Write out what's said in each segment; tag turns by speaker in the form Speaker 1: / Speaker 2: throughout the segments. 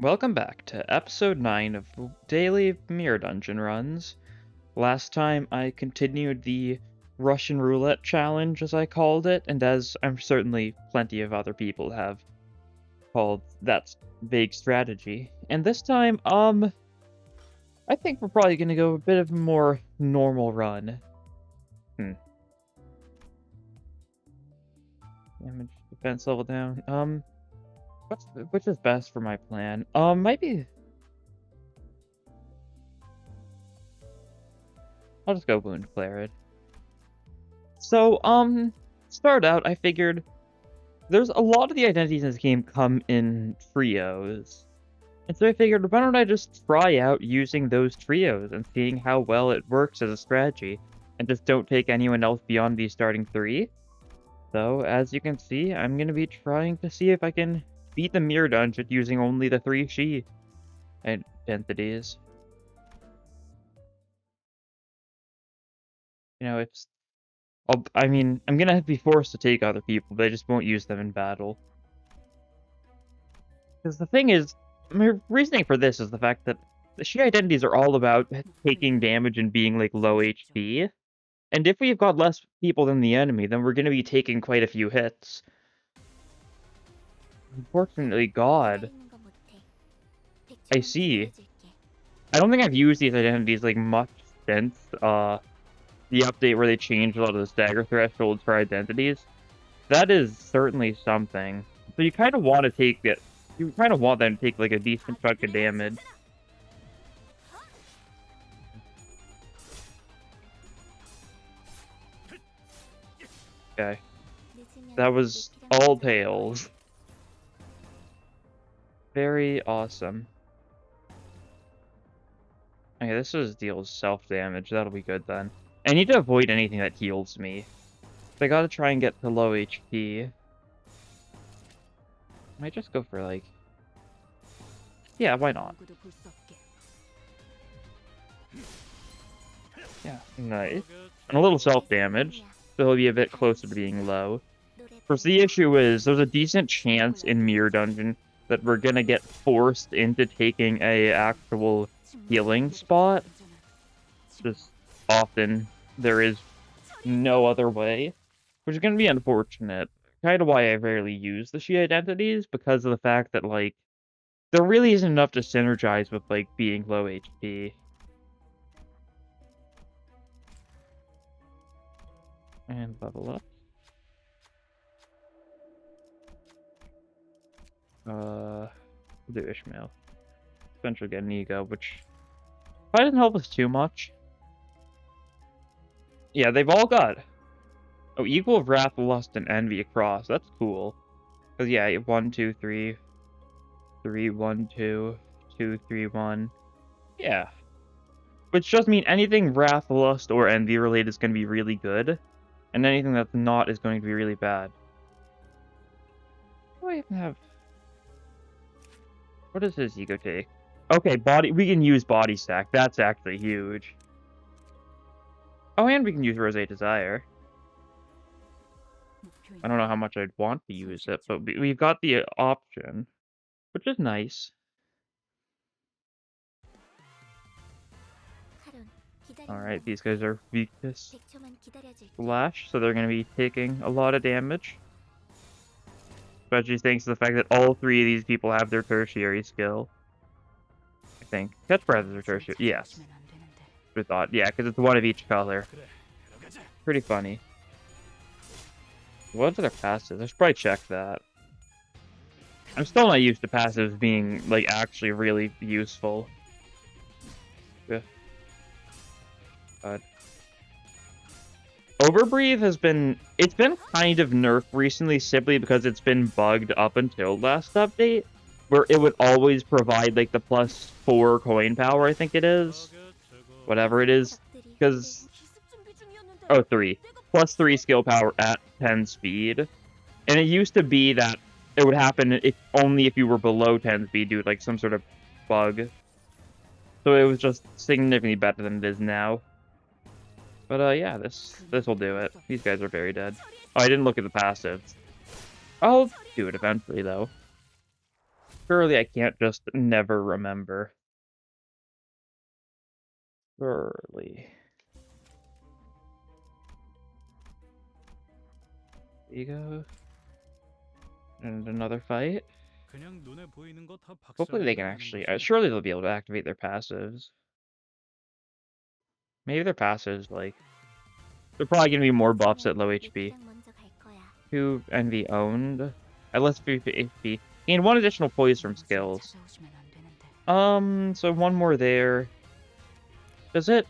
Speaker 1: Welcome back to episode 9 of Daily Mirror Dungeon Runs. Last time I continued the Russian Roulette Challenge, as I called it, and as I'm certainly plenty of other people have called that vague strategy. And this time, I think we're probably going to go a bit of a more normal run. Damage, defense level down. Which is best for my plan? Maybe I'll just go Wound Clarid. So, start out, I figured there's a lot of the identities in this game come in trios. And so I figured, why don't I just try out using those trios and seeing how well it works as a strategy, and just don't take anyone else beyond these starting 3. So, as you can see, I'm going to be trying to see if I can beat the Mirror Dungeon using only the 3 She identities. You know, I'm gonna be forced to take other people, but I just won't use them in battle. Because the thing is, my reasoning for this is the fact that the She identities are all about taking damage and being, like, low HP. And if we've got less people than the enemy, then we're gonna be taking quite a few hits. Unfortunately, God. I see. I don't think I've used these identities, like, much since, the update where they changed a lot of the stagger thresholds for identities. That is certainly something. So you kind of want to take it. You kind of want them to take like a decent chunk of damage. Okay. That was all tails. Very awesome. Okay, this deals self-damage. That'll be good then. I need to avoid anything that heals me. So I gotta try and get to low HP. Might just go for like... Yeah, why not? Yeah, nice. And a little self-damage, so he'll be a bit closer to being low. Of course, the issue is, there's a decent chance in Mirror Dungeon that we're gonna get forced into taking a actual healing spot. Just often, there is no other way, which is gonna be unfortunate. Kind of why I rarely use the She identities, because of the fact that, like, there really isn't enough to synergize with, like, being low HP. And level up. We'll do Ishmael. Eventually get an ego, which probably doesn't help us too much. Yeah, they've all got... Oh, equal of Wrath, Lust, and Envy across. That's cool. Because, yeah, 1, 2, 3... 3, 1, 2, 2, 3, 1. Yeah. Which does mean anything Wrath, Lust, or Envy related is going to be really good. And anything that's not is going to be really bad. What do I even have? What does his ego take? Okay, body. We can use Body Stack. That's actually huge. Oh, and we can use Rosé Desire. I don't know how much I'd want to use it, but we've got the option, which is nice. Alright, these guys are weakness Flash, so they're going to be taking a lot of damage. Especially thanks to the fact that all 3 of these people have their tertiary skill. I think. Catch Breath is their tertiary. Yes. I thought. Yeah, because it's one of each color. Pretty funny. What are their passives? I should probably check that. I'm still not used to passives being, like, actually really useful. Yeah. Overbreathe has been... It's been kind of nerfed recently simply because it's been bugged up until last update, where it would always provide, like, the +4 coin power, I think it is. Whatever it is. Because... Oh, 3. +3 skill power at 10 speed. And it used to be that it would happen only if you were below 10 speed due to, like, some sort of bug. So it was just significantly better than it is now. But, yeah, this will do it. These guys are very dead. Oh, I didn't look at the passives. I'll do it eventually, though. Surely I can't just never remember. Surely. Ego. And another fight. Hopefully they can actually... surely they'll be able to activate their passives. Maybe their passives, like... They're probably going to be more buffs at low HP. 2 Envy owned. At less HP. Gain 1 additional poise from skills. So 1 more there. Does it?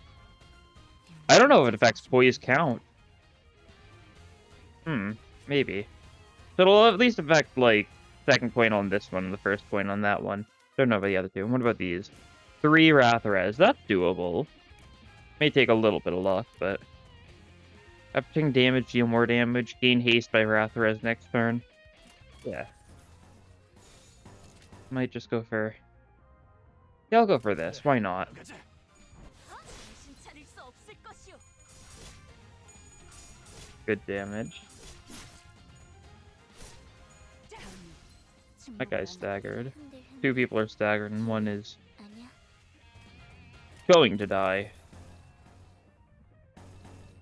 Speaker 1: I don't know if it affects poise count. Maybe. So it'll at least affect, like, second point on this one and the first point on that one. Don't know about the other two. What about these? 3 Rathrez. That's doable. May take a little bit of luck, but... Affecting damage, deal more damage. Gain haste by Rathrez next turn. Yeah. Might just go for... Yeah, I'll go for this. Why not? Good damage. That guy's staggered. 2 people are staggered and 1 is going to die.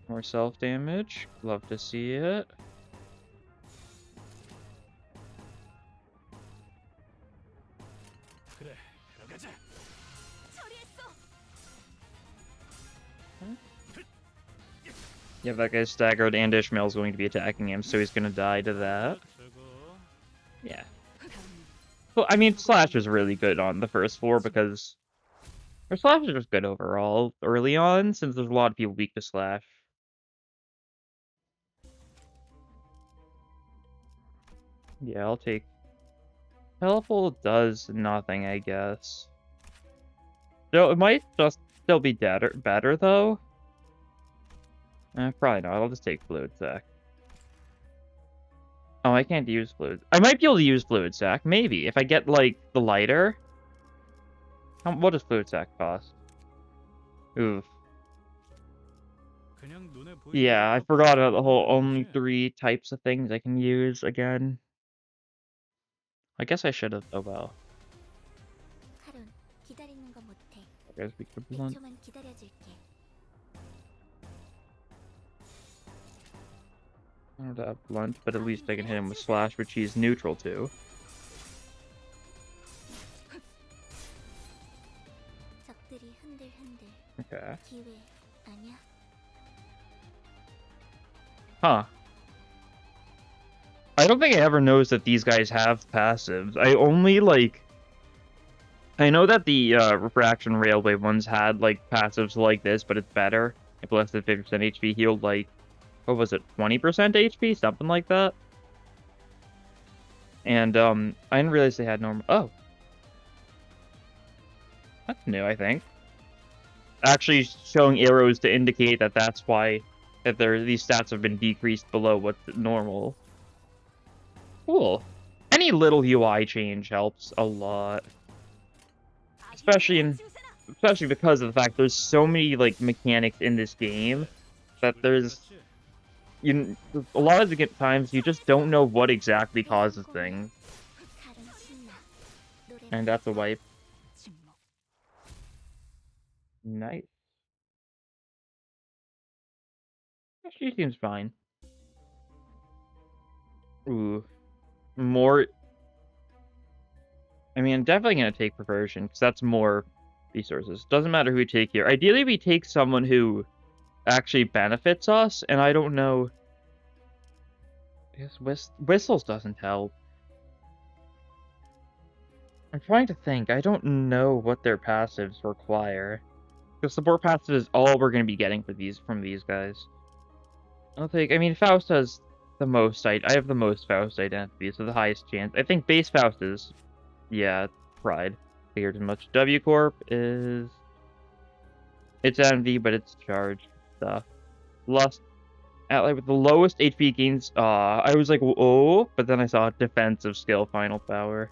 Speaker 1: More self-damage. Love to see it. Yeah, that guy's staggered and Ishmael's going to be attacking him, so he's going to die to that. Yeah. Well, I mean, Slash is really good on the first floor because... Or Slash is just good overall early on, since there's a lot of people weak to Slash. Yeah, I'll take... Teleport does nothing, I guess. So it might just still be better though. Probably not. I'll just take Fluid Sac. Oh, I can't use Fluid. I might be able to use Fluid Sac. Maybe. If I get, like, the lighter. What does Fluid Sac cost? Oof. Yeah, I forgot about the whole only 3 types of things I can use again. I guess I should have. Oh, well. I guess we could blunt. I don't have blunt, but at least I can hit him with Slash, which he's neutral to. Okay. Huh. I don't think I ever noticed that these guys have passives. I only, like... I know that the Refraction Railway ones had, like, passives like this, but it's better. If less than 50% HP healed, like... What was it? 20% HP? Something like that? And, I didn't realize they had normal... Oh. That's new, I think. Actually showing arrows to indicate that that's why that these stats have been decreased below what's normal. Cool. Any little UI change helps a lot. Especially because of the fact there's so many, like, mechanics in this game that there's... a lot of the times you just don't know what exactly causes things. And that's a wipe. Nice. She seems fine. Ooh. More... I mean, I'm definitely going to take Perversion, because that's more resources. Doesn't matter who we take here. Ideally, we take someone who actually benefits us, and I don't know... I guess Whistles doesn't help. I'm trying to think. I don't know what their passives require. Because support passive is all we're going to be getting from these guys. I don't think... I mean, Faust has the most... I have the most Faust identity, so the highest chance. I think base Faust is... Yeah, Pride. Figured as much. W Corp is... It's Envy, but it's charged stuff. Lust... Ally with the lowest HP gains... I was like, oh, but then I saw defensive skill final power.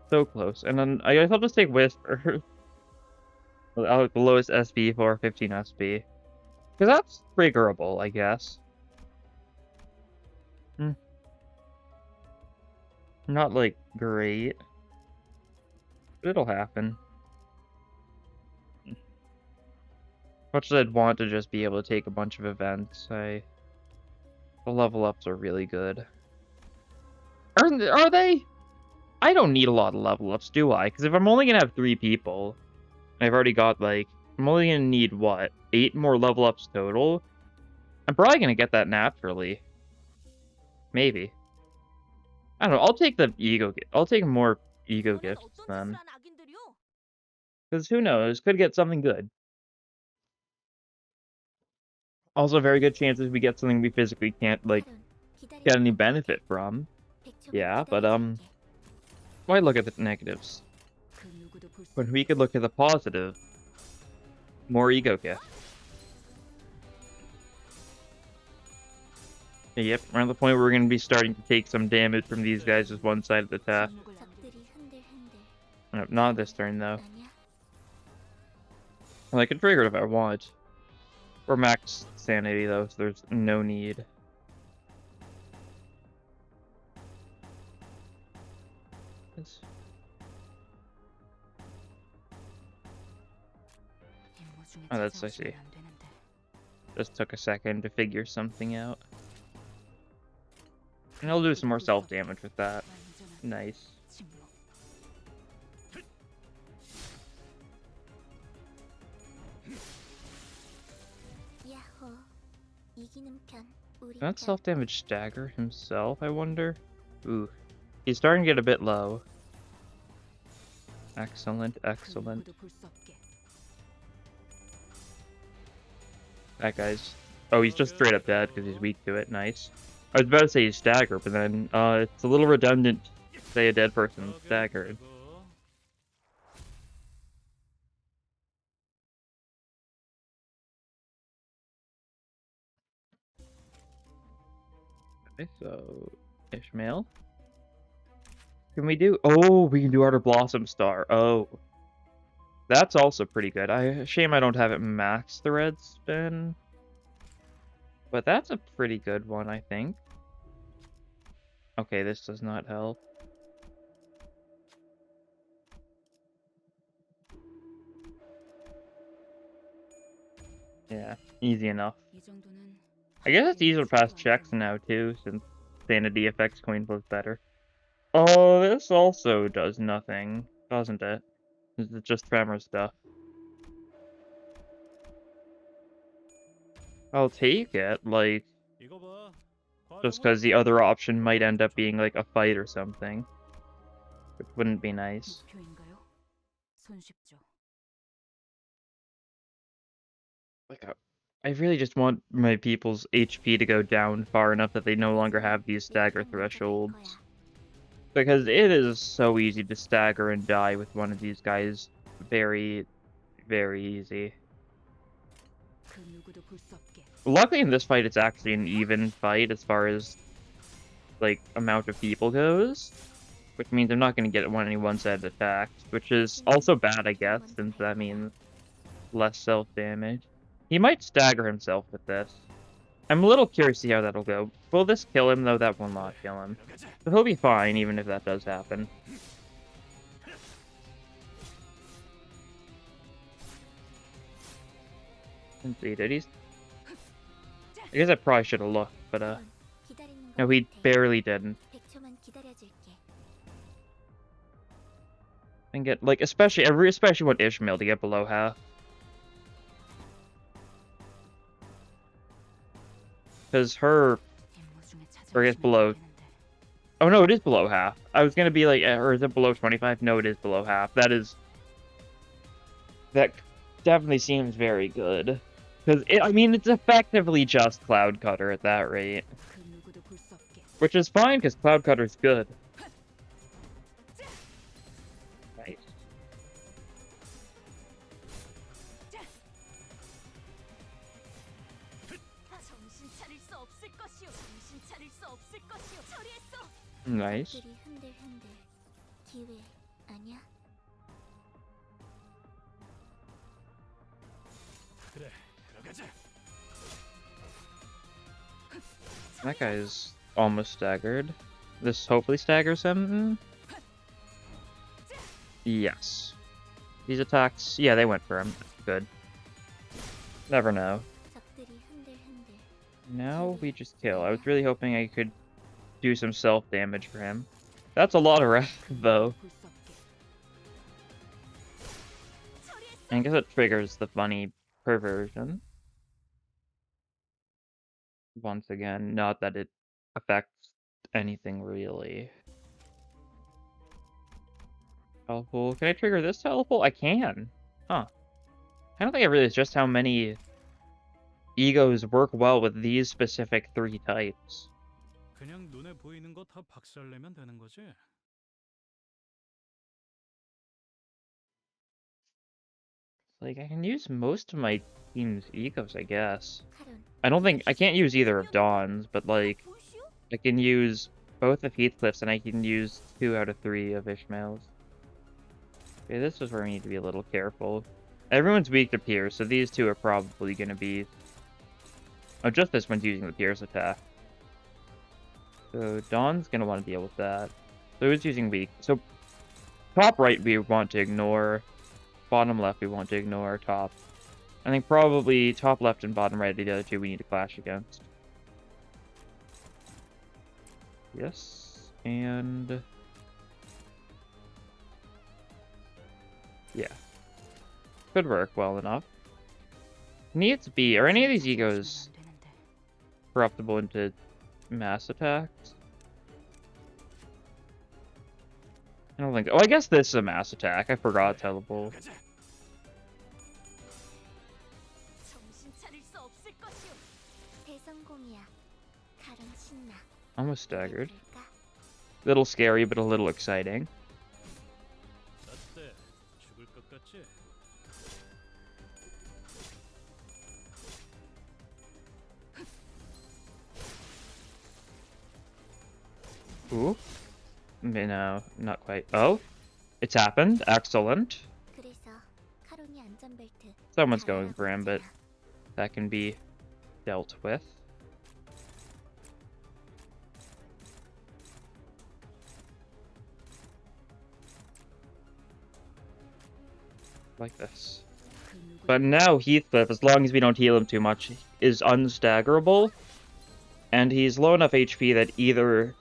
Speaker 1: So close. And then I guess I'll just take Whisper. The lowest SP for 15 SP. Because that's triggerable, I guess. Not, like, great. But it'll happen. Much as I'd want to just be able to take a bunch of events, the level ups are really good. Are they? I don't need a lot of level ups, do I? Because if I'm only gonna have 3 people, and I've already got like, I'm only gonna need what, 8 more level ups total? I'm probably gonna get that naturally. Maybe. I don't know. I'll take the ego. I'll take more ego gifts then. Because who knows? Could get something good. Also, very good chances we get something we physically can't like get any benefit from. Yeah, but why look at the negatives when we could look at the positive? More ego gifts. Yep, we're at the point where we're going to be starting to take some damage from these guys as one side of the task. No, not this turn, though. Well, I can trigger it if I want. Or max sanity, though, so there's no need. Oh, that's, I see. Just took a second to figure something out. And I'll do some more self-damage with that. Nice. Can that self-damage stagger himself, I wonder? Ooh. He's starting to get a bit low. Excellent, excellent. That guy's... Oh, he's just straight up dead because he's weak to it. Nice. I was about to say he's staggered, but then it's a little redundant to say a dead person's staggered. Okay, so... Ishmael. Can we do... Oh, we can do Art of Blossom Star. Oh. That's also pretty good. Shame I don't have it max the red spin. But that's a pretty good one, I think. Okay, this does not help. Yeah, easy enough. I guess it's easier to pass checks now, too, since sanity affects coin flip better. Oh, this also does nothing, doesn't it? It's just tremor stuff. I'll take it, like, just because the other option might end up being, like, a fight or something. Which wouldn't be nice. Like, I really just want my people's HP to go down far enough that they no longer have these stagger thresholds. Because it is so easy to stagger and die with one of these guys. Very, very easy. Luckily in this fight it's actually an even fight as far as, like, amount of people goes. Which means I'm not going to get any one-sided attacks. Which is also bad, I guess, since that means less self-damage. He might stagger himself with this. I'm a little curious to see how that'll go. Will this kill him, though? That will not kill him. So he'll be fine, even if that does happen. Let's see, did he... I guess I probably should have looked, but, no, he barely didn't. And get, like, especially, I especially want Ishmael to get below half. Because or I guess below... Oh no, it is below half. I was gonna be like, or is it below 25? No, it is below half. That definitely seems very good. Because, I mean, it's effectively just Cloud Cutter at that rate. Which is fine, because Cloud Cutter's good. Nice. Nice. That guy is almost staggered. This hopefully staggers him. Yes. These attacks, yeah, they went for him. Good. Never know. Now we just kill. I was really hoping I could do some self-damage for him. That's a lot of wrath, though. I guess it triggers the funny perversion. Once again, not that it affects anything really. Teleport. Can I trigger this teleport? I can. Huh. I don't think I realized just how many egos work well with these specific 3 types.
Speaker 2: 그냥 눈에 보이는 거 다 박살내면 되는 거지.
Speaker 1: Like, I can use most of my team's egos, I guess. I can't use either of Dawn's, but, like, I can use both of Heathcliff's, and I can use 2 out of 3 of Ishmael's. Okay, this is where we need to be a little careful. Everyone's weak to Pierce, so these 2 are probably going to be... Oh, just this one's using the Pierce attack. So Dawn's going to want to deal with that. So who's using weak? So top right we want to ignore. Bottom left we want to ignore. Top. I think probably top left and bottom right are the other 2 we need to clash against. Yes. And... yeah. Could work well enough. Needs to be... Are any of these egos corruptible into mass attacks? I don't think... Oh, I guess this is a mass attack. I forgot teleport. Almost staggered. Little scary, but a little exciting.
Speaker 2: 어때? 죽을 것 같지?
Speaker 1: Ooh. No, not quite. Oh, it's happened. Excellent. Someone's going for him, but that can be dealt with. Like this. But now Heathcliff, as long as we don't heal him too much, is unstaggerable. And he's low enough HP that either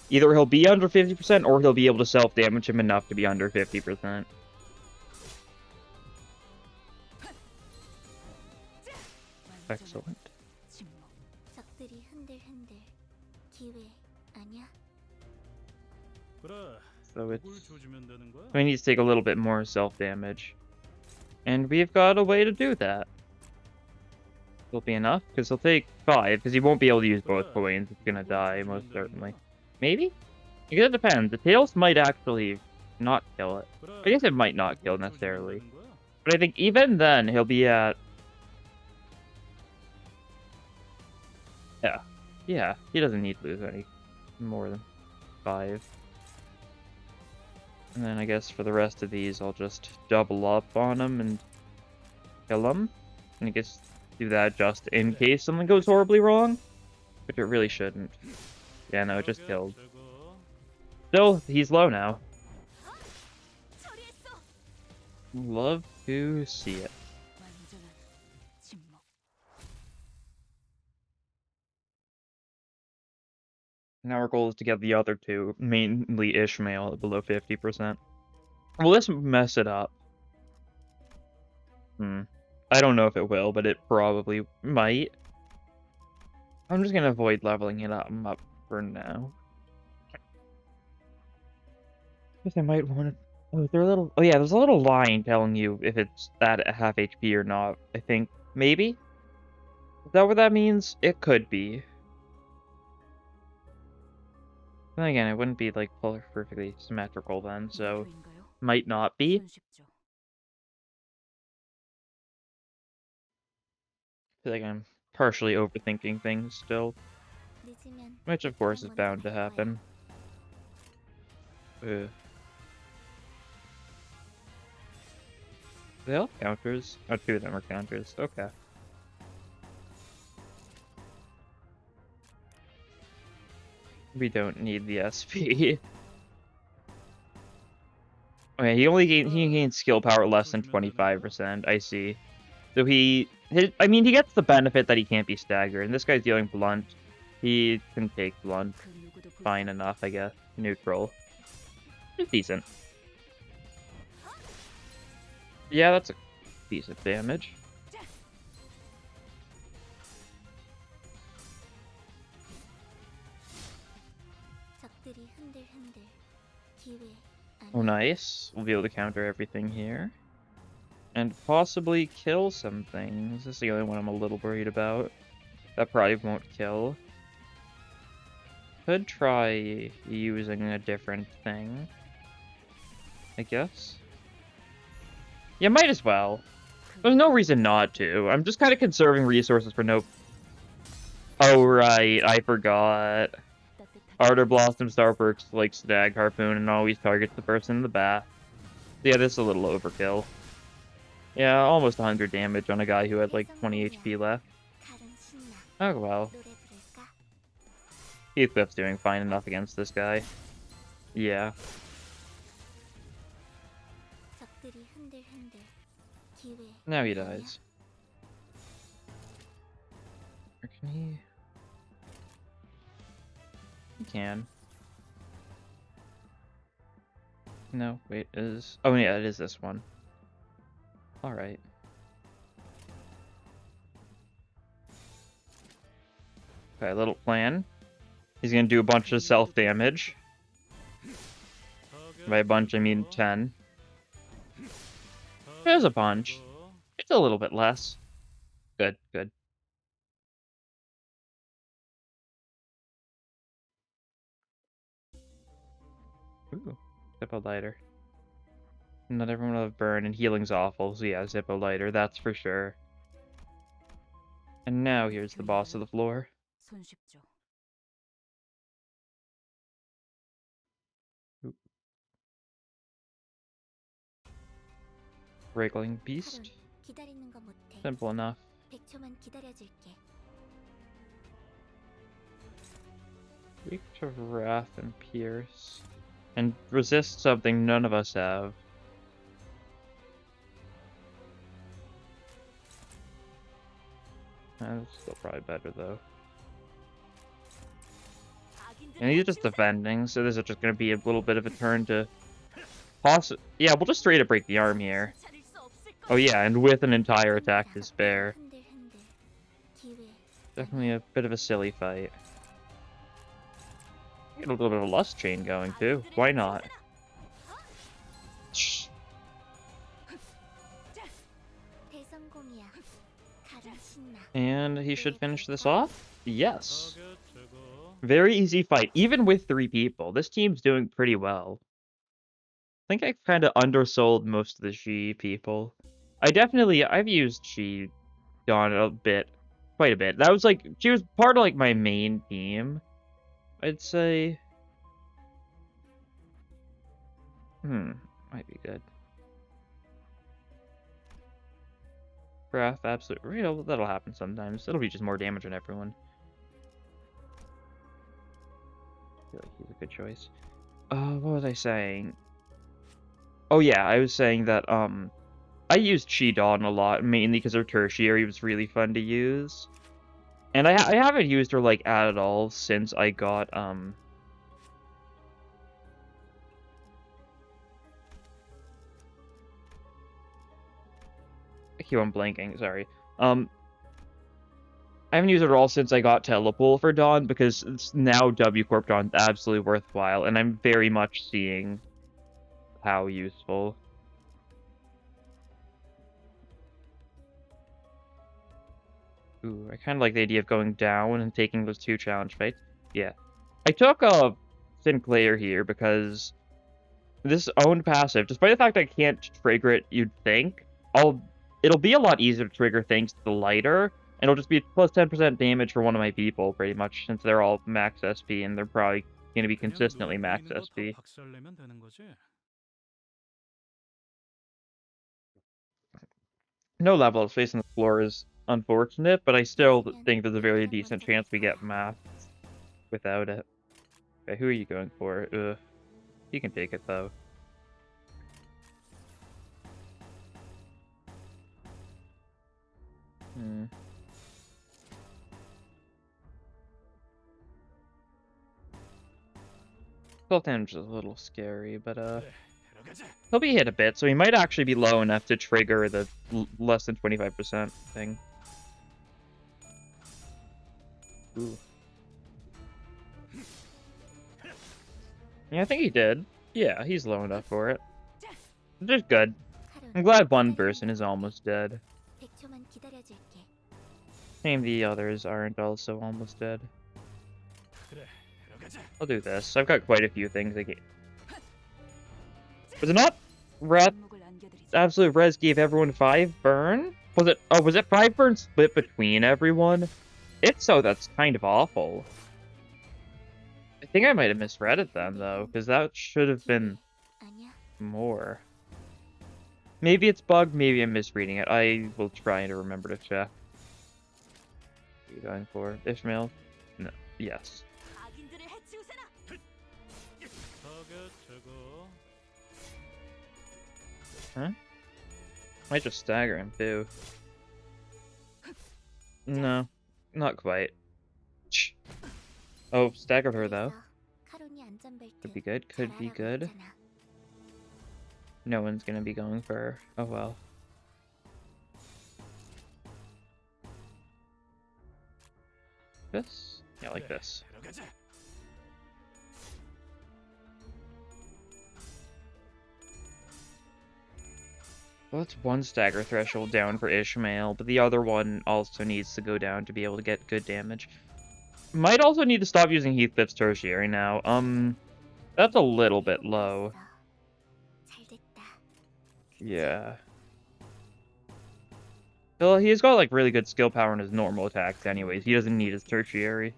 Speaker 1: he'll be under 50% or he'll be able to self-damage him enough to be under 50%. Excellent. So we need to take a little bit more self-damage. And we've got a way to do that. Will be enough, because he'll take 5, because he won't be able to use both coins. It's gonna die, most certainly. Maybe? I guess it depends. The Tails might actually not kill it. I guess it might not kill necessarily. But I think even then, he'll be at... Yeah. Yeah, he doesn't need to lose any more than 5. And then I guess for the rest of these, I'll just double up on him and kill him. And I guess do that just in case something goes horribly wrong. Which it really shouldn't. Yeah, no, it just killed. Still, he's low now. Love to see it. Now our goal is to get the other 2, mainly Ishmael, at below 50%. Will this mess it up? I don't know if it will, but it probably might. I'm just gonna avoid leveling it up for now. Guess I might want to... Oh, oh yeah, there's a little line telling you if it's at half HP or not, I think. Maybe? Is that what that means? It could be. Then again, it wouldn't be, like, perfectly symmetrical then, so... Might not be. I feel like I'm partially overthinking things still. Which, of course, is bound to happen. Ugh. They all counters? Oh, 2 of them are counters. Okay. We don't need the SP. Okay, he gains skill power less than 25%. I see. So I mean, he gets the benefit that he can't be staggered. And this guy's dealing blunt. He can take blunt. Fine enough, I guess. Neutral. It's decent. Yeah, that's a decent damage. Oh, nice. We'll be able to counter everything here. And possibly kill some things. This is the only one I'm a little worried about. That probably won't kill. Could try using a different thing, I guess. Yeah, might as well. There's no reason not to. I'm just kind of conserving resources for no... Oh, right. I forgot. Ardor Blossom Star perks like Stag Harpoon and always targets the person in the back. Yeah, this is a little overkill. Yeah, almost 100 damage on a guy who had like 20 HP left. Oh well. Heathcliff's doing fine enough against this guy. Yeah. Now he dies. Or can he? He can. No, wait, is... Oh yeah, it is this one. Alright. Okay, little plan. He's gonna do a bunch of self-damage. By a bunch, I mean 10. There's a bunch. It's a little bit less. Good, good. Ooh, Zippo lighter. Not everyone will have burn, and healing's awful, so yeah, Zippo lighter, that's for sure. And now here's the boss of the floor. Ooh. Wriggling beast. Simple enough. Weak to Wrath and Pierce. And resist something none of us have. That's still probably better though. And he's just defending, so this is just gonna be a little bit of a turn to yeah, we'll just straight up break the arm here. Oh yeah, and with an entire attack to spare. Definitely a bit of a silly fight. Get a little bit of a lust chain going too. Why not? And he should finish this off? Yes. Very easy fight, even with 3 people. This team's doing pretty well. I think I kind of undersold most of the G people. I've used G Dawn a bit, quite a bit. That was like, she was part of like my main team, I'd say. Might be good. Breath, absolute real. That'll happen sometimes. It'll be just more damage on everyone. I feel like he's a good choice. What was I saying? Oh yeah, I was saying that I used Chi-Dawn a lot, mainly because her tertiary was really fun to use. And I haven't used her like at all since I got I keep on blanking, sorry. I haven't used it at all since I got Telepole for Dawn, because it's now W Corp Dawn's absolutely worthwhile, and I'm very much seeing how useful. Ooh, I kind of like the idea of going down and taking those 2 challenge fights. Yeah. I took a Sinclair here because this owned passive, despite the fact I can't trigger it, you'd think, it'll be a lot easier to trigger thanks to the lighter, and it'll just be plus 10% damage for one of my people, pretty much, since they're all max SP, and they're probably going to be consistently max SP. No level space on the floor is unfortunate, but I still think there's a very decent chance we get math without it. Okay, who are you going for? You can take it, though. Hmm. Both damage is a little scary, but
Speaker 2: 그래, 데려가자.
Speaker 1: he'll be hit a bit, so he might actually be low enough to trigger the less than 25% thing. Ooh. Yeah, I think he did. Yeah, he's low enough for it. Just good. I'm glad one person is almost dead.
Speaker 3: 100초만 기다려줄게.
Speaker 1: Shame the others aren't also almost dead.
Speaker 2: 그래, 데려가자.
Speaker 1: I'll do this. I've got quite a few things I get. Was it not Red?
Speaker 3: 침묵을 안겨드리지.
Speaker 1: Absolute Res gave everyone 5 burn? Was it? Oh, was it 5 burn split between everyone? If so, that's kind of awful. I think I might have misread it then, though, because that should have been
Speaker 3: 아니야.
Speaker 1: more. Maybe it's bugged, maybe I'm misreading it. I will try to remember to check. What are you going for? Ishmael? No. Yes.
Speaker 3: 악인들을 해치우세나.
Speaker 2: 타겟 제거.
Speaker 1: Huh? Might just stagger him, too. No. Not quite. Oh, staggered her, though.
Speaker 3: 카론이 안전벨트
Speaker 1: Could be good, could be
Speaker 3: 잘하라고
Speaker 1: good.
Speaker 3: 했잖아.
Speaker 1: No one's gonna be going for her. Oh well. This? Yeah, like
Speaker 2: 그래,
Speaker 1: this.
Speaker 2: 데려가자.
Speaker 1: Well, that's one stagger threshold down for Ishmael, but the other one also needs to go down to be able to get good damage. Might also need to stop using Heathcliff's tertiary now. That's a little bit low.
Speaker 3: 잘됐다.
Speaker 1: Yeah. Well, he's got like really good skill power in his normal attacks anyways. He doesn't need his tertiary.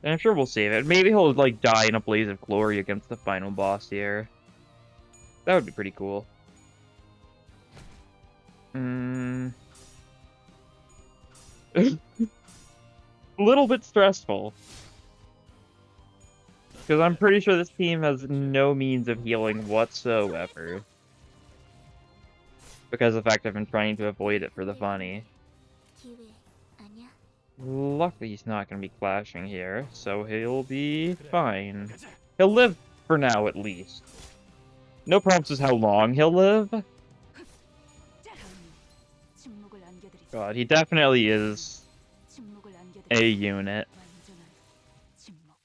Speaker 1: And I'm sure we'll save it. Maybe he'll like die in a blaze of glory against the final boss here. That would be pretty cool. A little bit stressful. Because I'm pretty sure this team has no means of healing whatsoever. Because of the fact I've been trying to avoid it for the funny.
Speaker 3: 기회 아니야.
Speaker 1: Luckily he's not going to be clashing here, so he'll be fine. He'll live for now at least. No promises how long he'll live.
Speaker 3: 침묵을 안겨드리지.
Speaker 1: God, he definitely is
Speaker 3: 침묵을
Speaker 1: a
Speaker 3: 안겨드리지.
Speaker 1: unit.
Speaker 3: 완전한 침묵.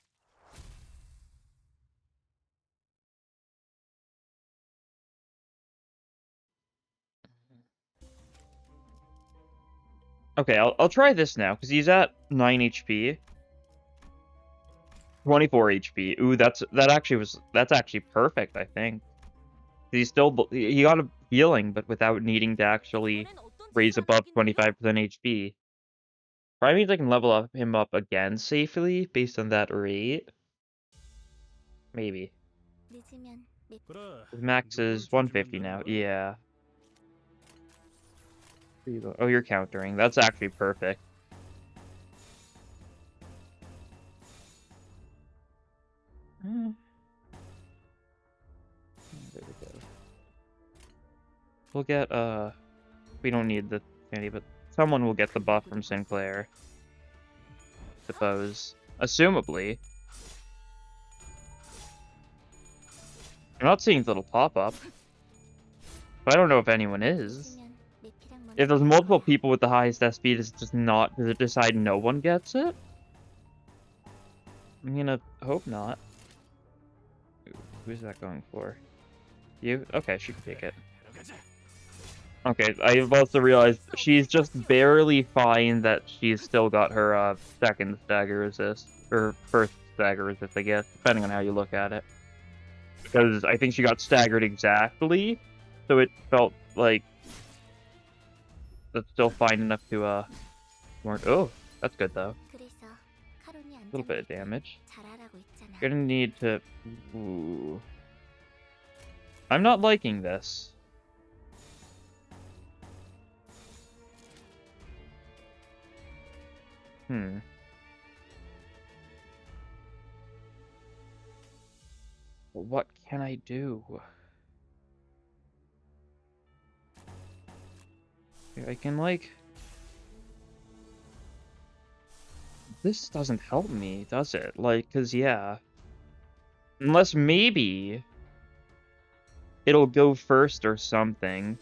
Speaker 1: Okay, I'll try this now, because he's at 9 HP. 24 HP. Ooh, that's actually perfect, I think. He got a healing, but without needing to actually raise above 25% HP. Probably means I can level him up again safely based on that rate. Maybe.
Speaker 3: 늦으면 몇
Speaker 2: 그래.
Speaker 1: His max is 150 now. Yeah. Here you go. Oh, you're countering. That's actually perfect. There we go. We'll get, we don't need the candy, but someone will get the buff from Sinclair. Suppose. Assumably. I'm not seeing the little pop-up. But I don't know if anyone is.
Speaker 3: 늦으면 메피랑 먼저
Speaker 1: If there's multiple people with the highest SP, does it decide no one gets it? I'm gonna hope not. Who's that going for? You? Okay, she can take it. Okay, I've also realized she's just barely fine that she's still got her second stagger resist, or first stagger resist, I guess, depending on how you look at it. Because I think she got staggered exactly, so it felt like that's still fine enough to warrant. Oh, that's good though.
Speaker 3: 그래서 카론이
Speaker 1: A little bit of damage.
Speaker 3: 잘하라고 했잖아.
Speaker 1: Gonna need to. Ooh. I'm not liking this. What can I do? I can, like... This doesn't help me, does it? Like, cause yeah. Unless maybe it'll go first or something.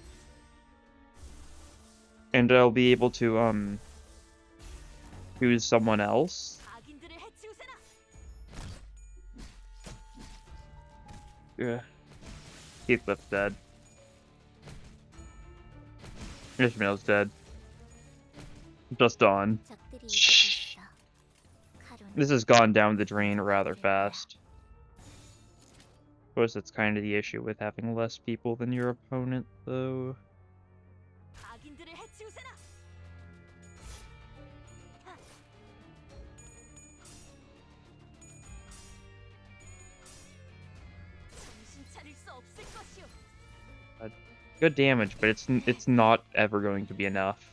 Speaker 1: And I'll be able to, choose someone else. Yeah. Heathcliff's dead. Ishmael's dead. Just dawn.
Speaker 3: 적들이
Speaker 1: Shh.
Speaker 3: 이곳에 있어. 카론,
Speaker 1: This has gone down the drain rather fast. Of course, that's kind of the issue with having less people than your opponent, though. Good damage, but it's not ever going to be enough.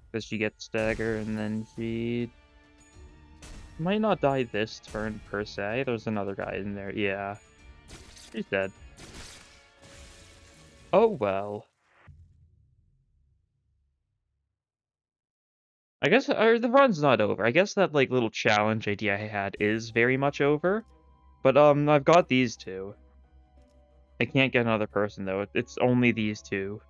Speaker 1: Because she gets stagger, and then she might not die this turn, per se. There's another guy in there. Yeah. She's dead. Oh, well. I guess the run's not over. I guess that, like, little challenge idea I had is very much over. But, I've got these two. I can't get another person, though. It's only these two.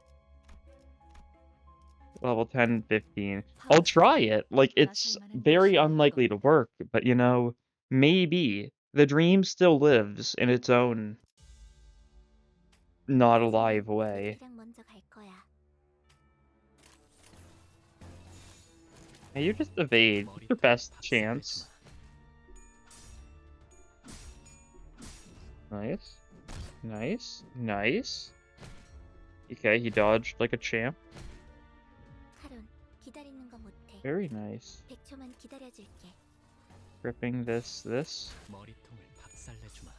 Speaker 1: Level 10, 15. I'll try it. Like, it's very unlikely to work, but, you know, maybe. The dream still lives in its own not alive way.
Speaker 3: 내피랑 먼저 갈 거야.
Speaker 1: Hey, you just evade. It's your best chance. Nice. Nice. Nice. Okay, he dodged like a champ.
Speaker 3: 카론, 기다리는 거 못해.
Speaker 1: Very nice.
Speaker 3: 100초만 기다려줄게.
Speaker 1: Gripping this.
Speaker 2: 머리통을 박살내주마.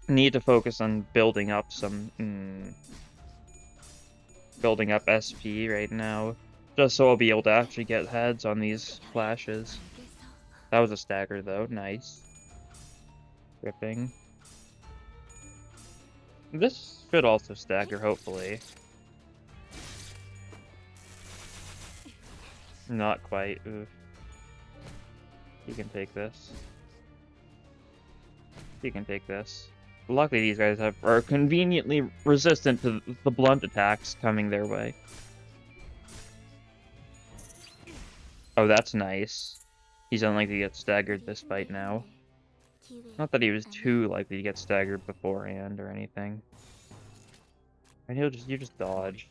Speaker 1: Need to focus on building up some... building up SP right now. Just so I'll be able to actually get heads on these flashes. That was a stagger, though. Nice. Gripping. This should also stagger, hopefully. Not quite. Oof. You can take this. You can take this. Luckily, these guys are conveniently resistant to the blunt attacks coming their way. Oh, that's nice. He's unlikely to get staggered this fight now. Not that he was too likely to get staggered beforehand or anything. And you just dodge.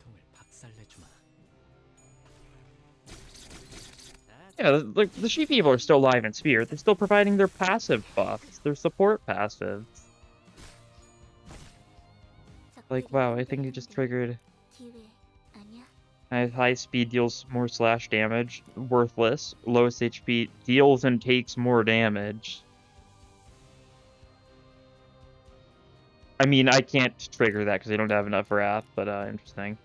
Speaker 1: Yeah, the sheep people are still alive in spirit. They're still providing their passive buffs, their support passive. Like, wow, I think he just triggered. High speed deals more slash damage. Worthless. Lowest HP deals and takes more damage. I mean, I can't trigger that because I don't have enough wrath, but interesting.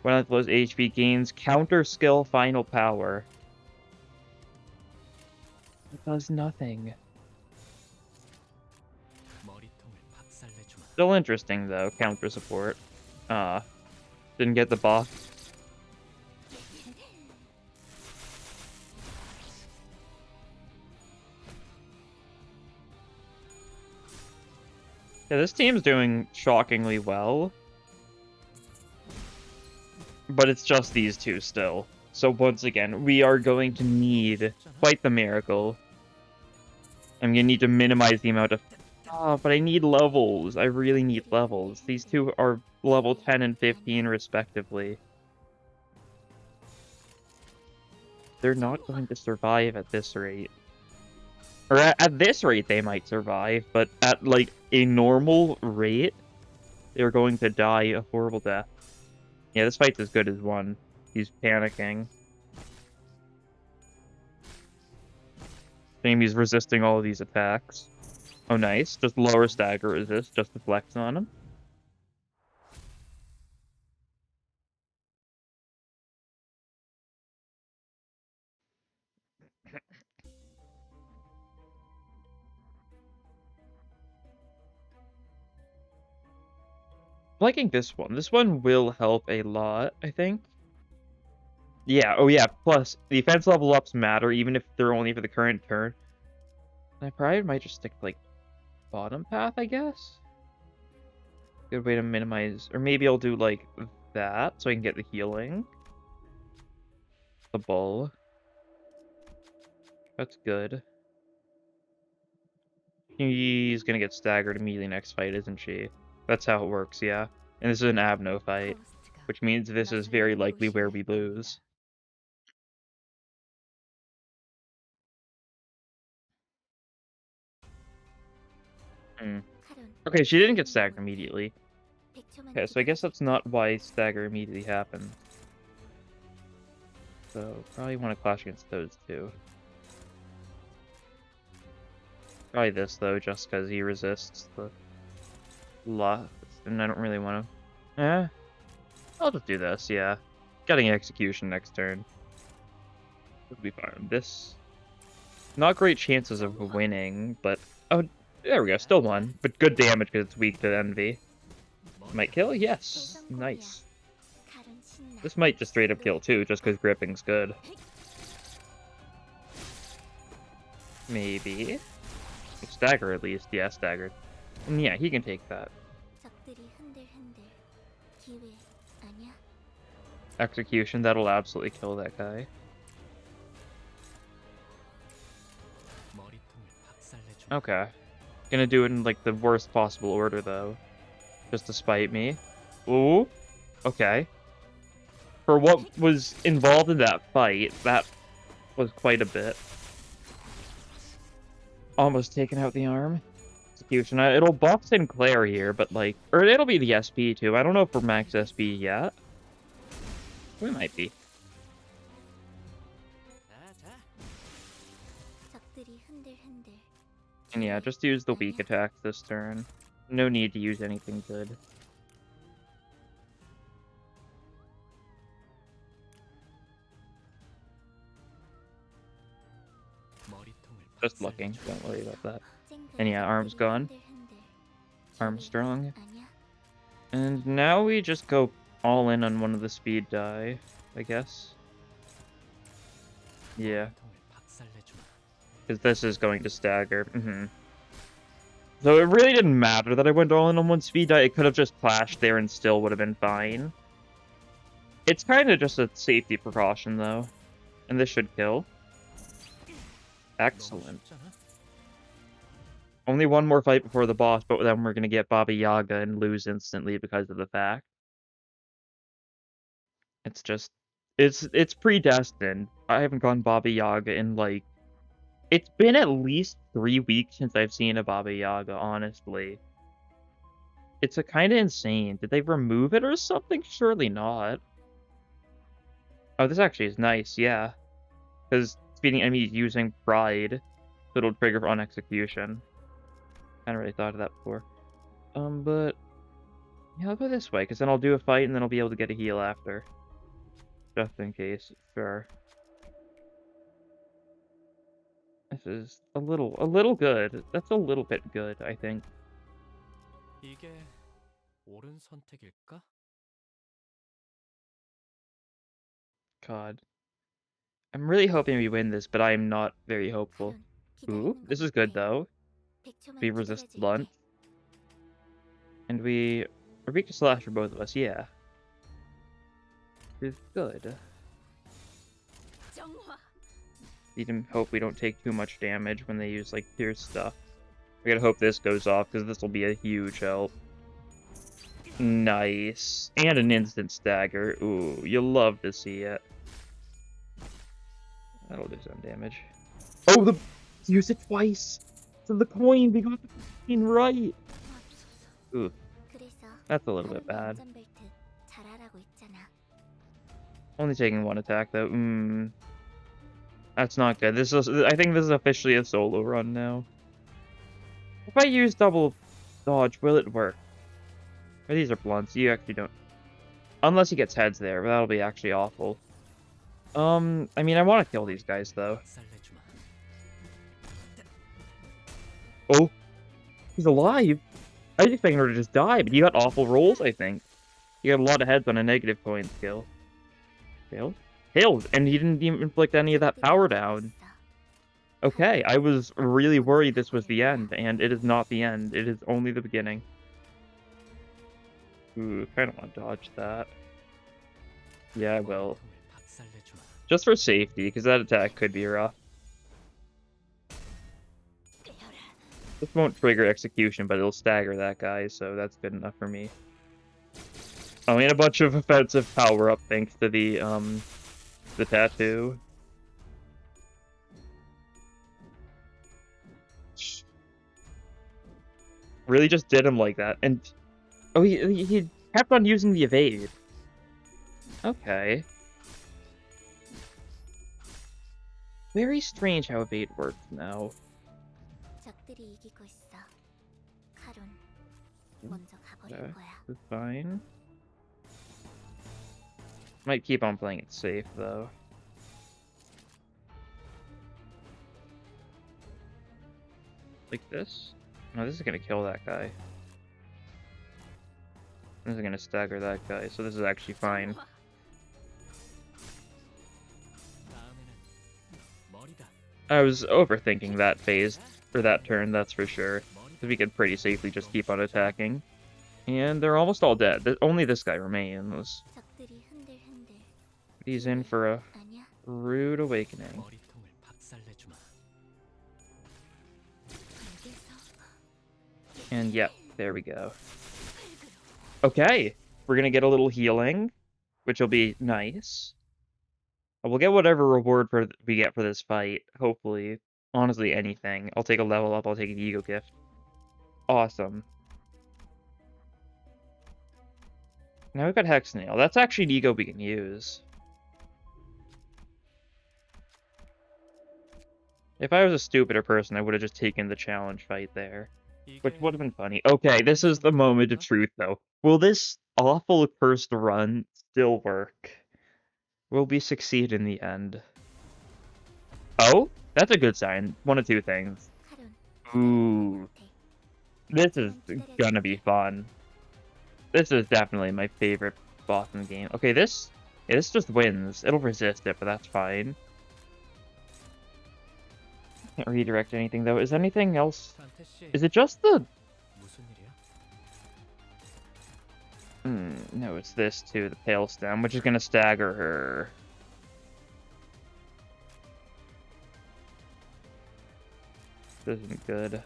Speaker 1: One of those HP gains counter skill final power. It does nothing. Still interesting though, counter support. Didn't get the buff. Yeah, this team's doing shockingly well. But it's just these two still. So once again, we are going to need quite the miracle. I'm gonna need to minimize the amount of... Oh, but I need levels. I really need levels. These two are level 10 and 15 respectively. They're not going to survive at this rate. Or at this rate they might survive, but at like a normal rate, they're going to die a horrible death. Yeah, this fight's as good as one. He's panicking. Amy's resisting all of these attacks. Oh, nice. Just lower stagger resist, just to flex on him. Liking this one. This one will help a lot, I think. Yeah, oh yeah, plus defense level ups matter even if they're only for the current turn. I probably might just stick like bottom path, I guess. Good way to minimize, or maybe I'll do like that so I can get the healing. The bull. That's good. She's gonna get staggered immediately next fight, isn't she? That's how it works, yeah. And this is an Abno fight,
Speaker 3: 고스트가
Speaker 1: which means this is very likely where we lose. Hmm.
Speaker 3: 카론
Speaker 1: Okay, she didn't get staggered immediately.
Speaker 3: 100초만
Speaker 1: Okay, so I guess that's
Speaker 3: 기다려줄게.
Speaker 1: not why stagger immediately happened. So, probably want to clash against those two. Probably this, though, just because he resists the lot, and I don't really want to... I'll just do this, yeah. Getting execution next turn. It'll be fine. This... Not great chances of winning, but... Oh, there we go, still won. But good damage because it's weak to Envy. Might kill? Yes. Nice.
Speaker 3: 카론 신나.
Speaker 1: This might just straight up kill too, just because gripping's good. Maybe. Stagger at least. Yeah, staggered. And yeah, he can take that.
Speaker 3: 적들이 흔들흔들. 기회 아니야?
Speaker 1: Execution, that'll absolutely kill that guy. Okay. Gonna do it in like the worst possible order though. Just to spite me. Ooh. Okay. For what was involved in that fight, that was quite a bit. Almost taking out the arm. Execution. It'll buff Sinclair here, but like... Or it'll be the SP too. I don't know if we're max SP yet. We might be.
Speaker 3: 적들이 흔들흔들.
Speaker 1: And yeah, just use the weak attacks this turn. No need to use anything good. Just looking. Don't worry about that. And yeah, arm's gone. Arm's strong.
Speaker 3: 아니야?
Speaker 1: And now we just go all in on one of the speed die, I guess. Yeah. Because this is going to stagger. So it really didn't matter that I went all in on one speed die. It could have just clashed there and still would have been fine. It's kind of just a safety precaution, though. And this should kill. Excellent. Only one more fight before the boss, but then we're going to get Baba Yaga and lose instantly because of the fact. It's just... It's predestined. I haven't gone Baba Yaga in, like... It's been at least 3 weeks since I've seen a Baba Yaga, honestly. It's a kind of insane. Did they remove it or something? Surely not. Oh, this actually is nice, yeah. Because speeding enemies using Pride, so it'll trigger on execution. I hadn't really thought of that before. But... Yeah, I'll go this way, because then I'll do a fight and then I'll be able to get a heal after. Just in case, sure. This is a little good. That's a little bit good, I think.
Speaker 2: 이게 옳은 선택일까?
Speaker 1: God. I'm really hoping we win this, but I am not very hopeful.
Speaker 3: 카론
Speaker 1: Ooh,
Speaker 3: 기다리는
Speaker 1: this
Speaker 3: 거
Speaker 1: is good
Speaker 3: 못해.
Speaker 1: though.
Speaker 3: 100초만
Speaker 1: We resist
Speaker 3: 기다려줄게.
Speaker 1: blunt. And we are weak to slash for both of us, yeah. It's good.
Speaker 3: 정화.
Speaker 1: You can hope we don't take too much damage when they use like pierce stuff. We gotta hope this goes off, because this will be a huge help. Nice. And an instant stagger. Ooh, you'll love to see it. That'll do some damage. Oh, use it twice! So the coin, we got the coin right! Ooh,
Speaker 3: 그래서
Speaker 1: that's a little bit
Speaker 3: 카론
Speaker 1: bad.
Speaker 3: 안전벨트 잘하라고 했잖아.
Speaker 1: Only taking one attack though. That's not good. I think this is officially a solo run now. If I use double dodge, will it work? Or these are blunts. You actually don't. Unless he gets heads there, but that'll be actually awful. I mean, I want to kill these guys though. Oh, he's alive. I was expecting her to just die, but you got awful rolls. I think you got a lot of heads on a negative coin skill. Failed. killed, and he didn't even inflict any of that power down. Okay, I was really worried this was the end, and it is not the end. It is only the beginning. Ooh, kind of want to dodge that. Yeah, I will. Just for safety, because that attack could be rough. This won't trigger execution, but it'll stagger that guy, so that's good enough for me. Oh, and a bunch of offensive power-up thanks to the tattoo. Really just did him like that, and... Oh, he kept on using the evade. Okay. Very strange how evade works now.
Speaker 3: 적들이 이기고 있어. 카론, 먼저 가버릴
Speaker 1: Okay,
Speaker 3: 거야.
Speaker 1: that's fine. Might keep on playing it safe, though. Like this? No, this is gonna kill that guy. This is gonna stagger that guy, so this is actually fine. I was overthinking that phase, or that turn, that's for sure. Because we could pretty safely just keep on attacking. And they're almost all dead. Only this guy remains.
Speaker 3: 적들이 흔들흔들.
Speaker 1: He's in for a
Speaker 3: 아니야.
Speaker 1: rude awakening.
Speaker 3: 알겠어.
Speaker 1: And yep, there we go. Okay, we're gonna get a little healing, which will be nice. We'll get whatever reward we get for this fight, hopefully. Honestly, anything. I'll take a level up, I'll take an ego gift. Awesome. Now we've got Hex Nail. That's actually an ego we can use. If I was a stupider person, I would have just taken the challenge fight there. Which would have been funny. Okay, this is the moment of truth, though. Will this awful cursed run still work? Will we succeed in the end? Oh, that's a good sign. One of two things.
Speaker 3: 카론.
Speaker 1: Ooh, this is gonna be fun. This is definitely my favorite boss in the game. Okay, this just wins. It'll resist it, but that's fine. Can't redirect anything, though. Is anything else? Is it just the... no, it's this too, the Pale Stem, which is gonna stagger her. This isn't good.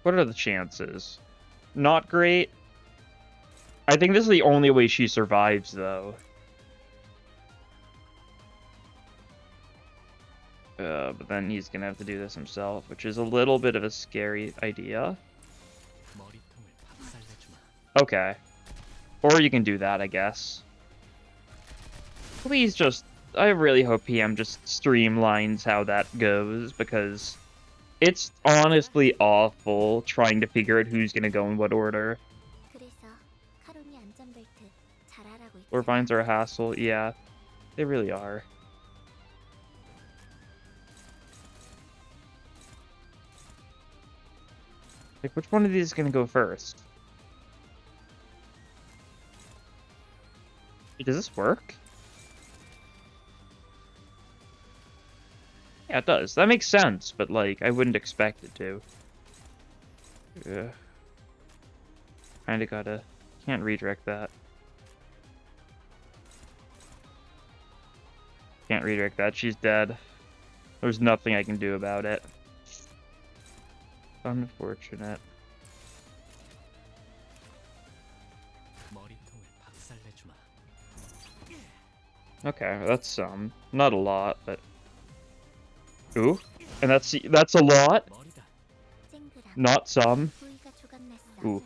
Speaker 1: What are the chances? Not great. I think this is the only way she survives, though. But then he's gonna have to do this himself, which is a little bit of a scary idea. Okay. Or you can do that, I guess. Please just... I really hope PM just streamlines how that goes, because it's honestly awful trying to figure out who's gonna go in what order.
Speaker 3: 그래서 카론이 안전벨트 잘하라고 있잖아.
Speaker 1: Or vines are a hassle, yeah. They really are. Like, which one of these is gonna go first? Does this work? Yeah, it does. That makes sense, but, like, I wouldn't expect it to. Ugh. Kinda gotta... Can't redirect that. Can't redirect that. She's dead. There's nothing I can do about it. Unfortunate. Okay, that's some. Not a lot, but... Ooh. And that's a lot.
Speaker 3: 쨍그랑.
Speaker 1: Not some.
Speaker 3: 부위가 조각났어.
Speaker 1: Ooh.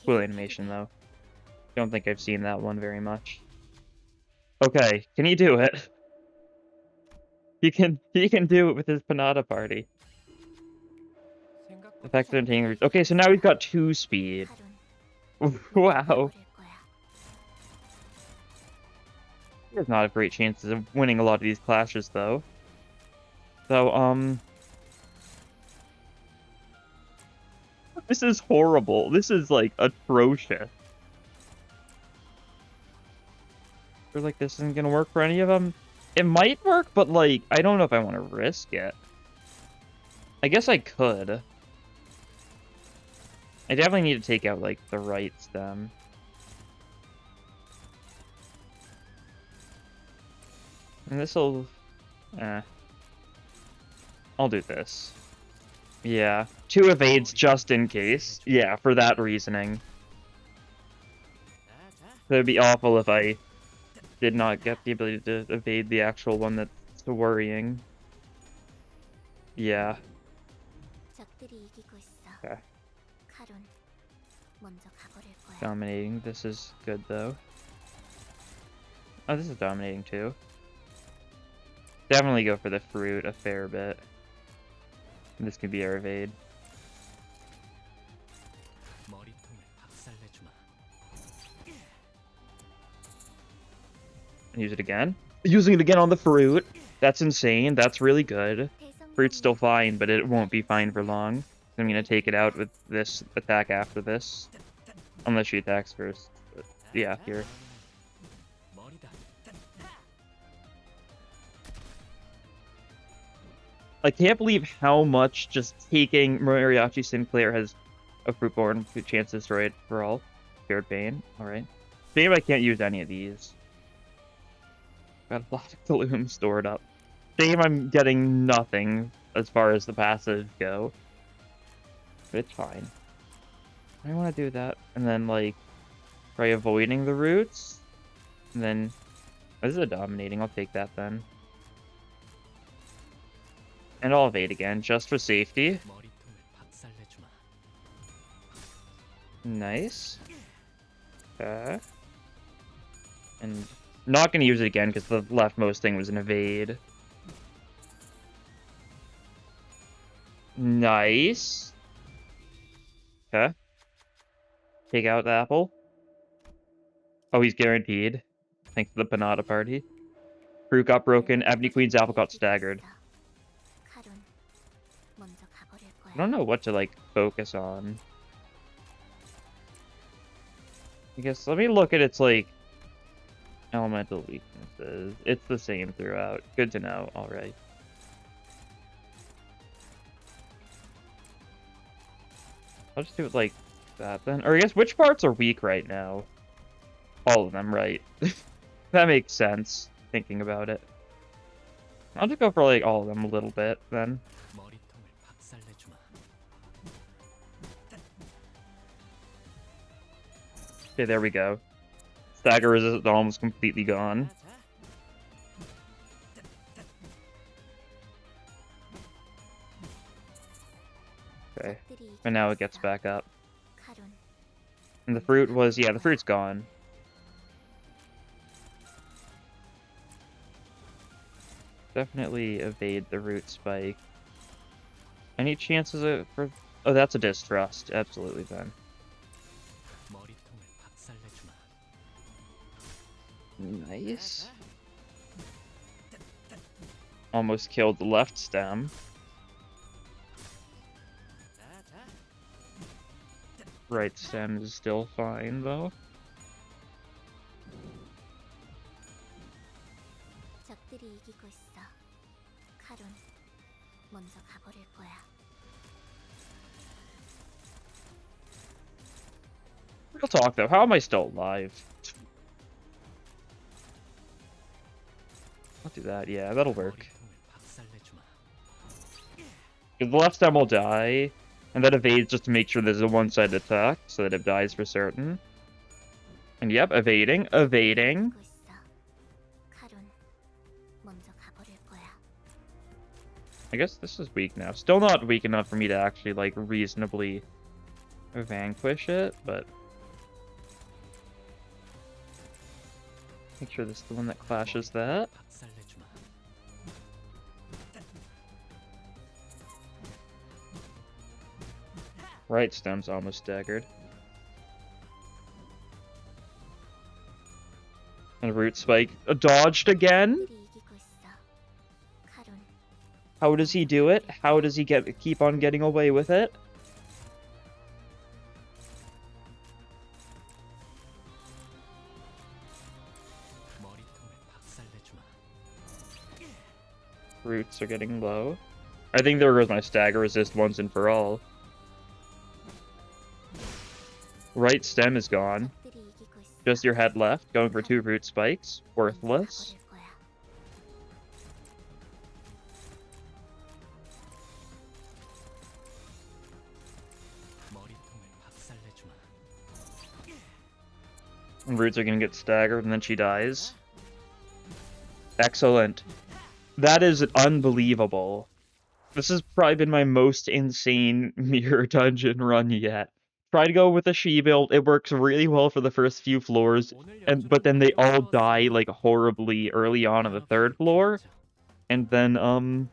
Speaker 1: Cool animation, though. Don't think I've seen that one very much. Okay, can he do it? He can do it with his Panada party. Effective and okay, so now he's got 2 speed.
Speaker 3: 카론.
Speaker 1: Wow.
Speaker 3: 버릴 거야.
Speaker 1: He has not have great chances of winning a lot of these clashes, though. So, This is horrible. This is, like, atrocious. I feel like this isn't gonna work for any of them. It might work, but, like, I don't know if I want to risk it. I guess I could. I definitely need to take out, like, the right stem. And this'll... I'll do this. Yeah. 2 evades just in case. Yeah, for that reasoning. It would be awful if I did not get the ability to evade the actual one that's worrying. Yeah.
Speaker 3: 적들이 이기고 있어.
Speaker 1: Okay.
Speaker 3: 카론, 먼저 가버릴 거야.
Speaker 1: Dominating. This is good, though. Oh, this is dominating, too. Definitely go for the fruit a fair bit. This could be our evade. And use it again. Using it again on the fruit. That's insane. That's really good. Fruit's still fine, but it won't be fine for long. I'm gonna take it out with this attack after this. Unless she attacks first. But yeah, here. I can't believe how much just taking Mariachi Sinclair has a Fruitborn chance to destroy it for all. Scared Bane. Alright. Shame I can't use any of these. Got a lot of Gloom stored up. Shame I'm getting nothing as far as the passives go. But it's fine. I want to do that. And then, like, try avoiding the roots. And then... Oh, this is a dominating. I'll take that then. And I'll evade again, just for safety. Nice. Okay. And not going to use it again, because the leftmost thing was an evade. Nice. Okay. Take out the apple. Oh, he's guaranteed. Thanks to the Panada party. Fruit got broken, Ebony Queen's apple got staggered. I don't know what to, like, focus on. I guess, let me look at its, like, elemental weaknesses. It's the same throughout. Good to know. Alright. I'll just do it like that then. Or I guess, which parts are weak right now? All of them, right? That makes sense, thinking about it. I'll just go for, like, all of them a little bit, then. Okay, there we go. Stagger resistance almost completely gone. Okay, and now it gets back up. And the fruit was, yeah, the fruit's gone. Definitely evade the root spike. Any chances of, for... Oh, that's a distrust. Absolutely then. Nice. Almost killed the left stem. Right stem is still fine, though.
Speaker 3: 적들이 이기고 있어. 카론, 먼저 가버릴 거야.
Speaker 1: Real talk, though. How am I still alive? I'll do that. Yeah, that'll work. The left stem will die, and that evades just to make sure there's a one-sided attack, so that it dies for certain. And yep, evading, evading. I guess this is weak now. Still not weak enough for me to actually, like, reasonably vanquish it, but... Make sure this is the one that clashes that. Right stem's almost staggered. And root spike dodged again? How does he do it? How does he keep on getting away with it? Roots are getting low. I think there goes my stagger resist once and for all. Right stem is gone.
Speaker 3: 적들이 이기고 있어.
Speaker 1: Just your head left, going for 2 root spikes. Worthless.
Speaker 3: 가버릴 거야.
Speaker 2: 머리통을 박살내주마.
Speaker 1: Roots are gonna get staggered and then she dies. Excellent. That is unbelievable. This has probably been my most insane mirror dungeon run yet. Try to go with a she build. It works really well for the first few floors, but then they all die like horribly early on the 3rd floor, and then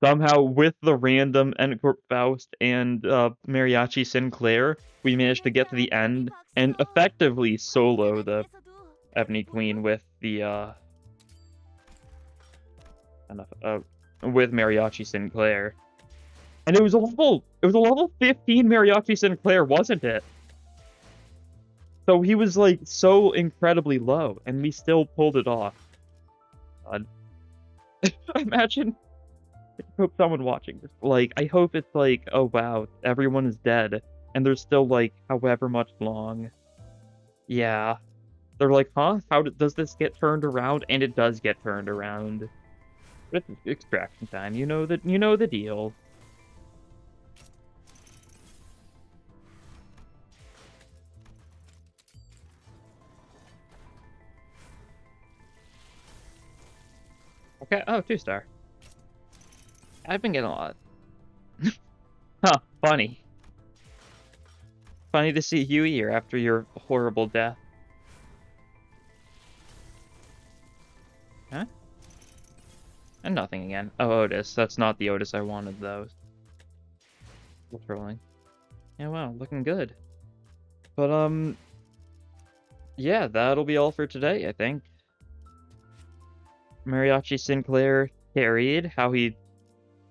Speaker 1: somehow with the random Endcorp Faust and Mariachi Sinclair, we managed to get to the end and effectively solo the Ebony Queen with the with Mariachi Sinclair. And it was a level 15 Mariachi Sinclair, wasn't it? So he was like so incredibly low, and we still pulled it off. God. Imagine. I hope someone watching this. Like, I hope it's like, oh wow, everyone is dead, and there's still like however much long. Yeah. They're like, huh? How does this get turned around? And it does get turned around. But it's extraction time. You know the deal. Okay, oh, 2-star. I've been getting a lot. Huh, funny. Funny to see you here after your horrible death. Huh? And nothing again. Oh, Otis. That's not the Otis I wanted, though. What's rolling? Yeah, wow, looking good. But, yeah, that'll be all for today, I think. Mariachi Sinclair carried, how he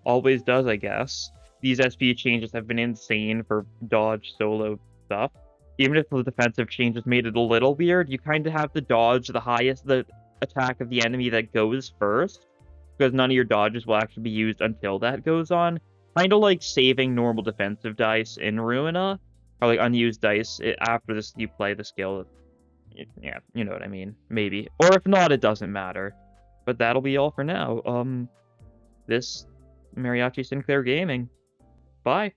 Speaker 1: always does, I guess. These SP changes have been insane for dodge solo stuff. Even if the defensive changes made it a little weird, you kind of have to dodge the attack of the enemy that goes first, because none of your dodges will actually be used until that goes on. Kind of like saving normal defensive dice in Ruina, or like unused dice after this you play the skill. Yeah, you know what I mean. Maybe. Or if not, it doesn't matter. But that'll be all for now. This Mariachi Sinclair Gaming. Bye.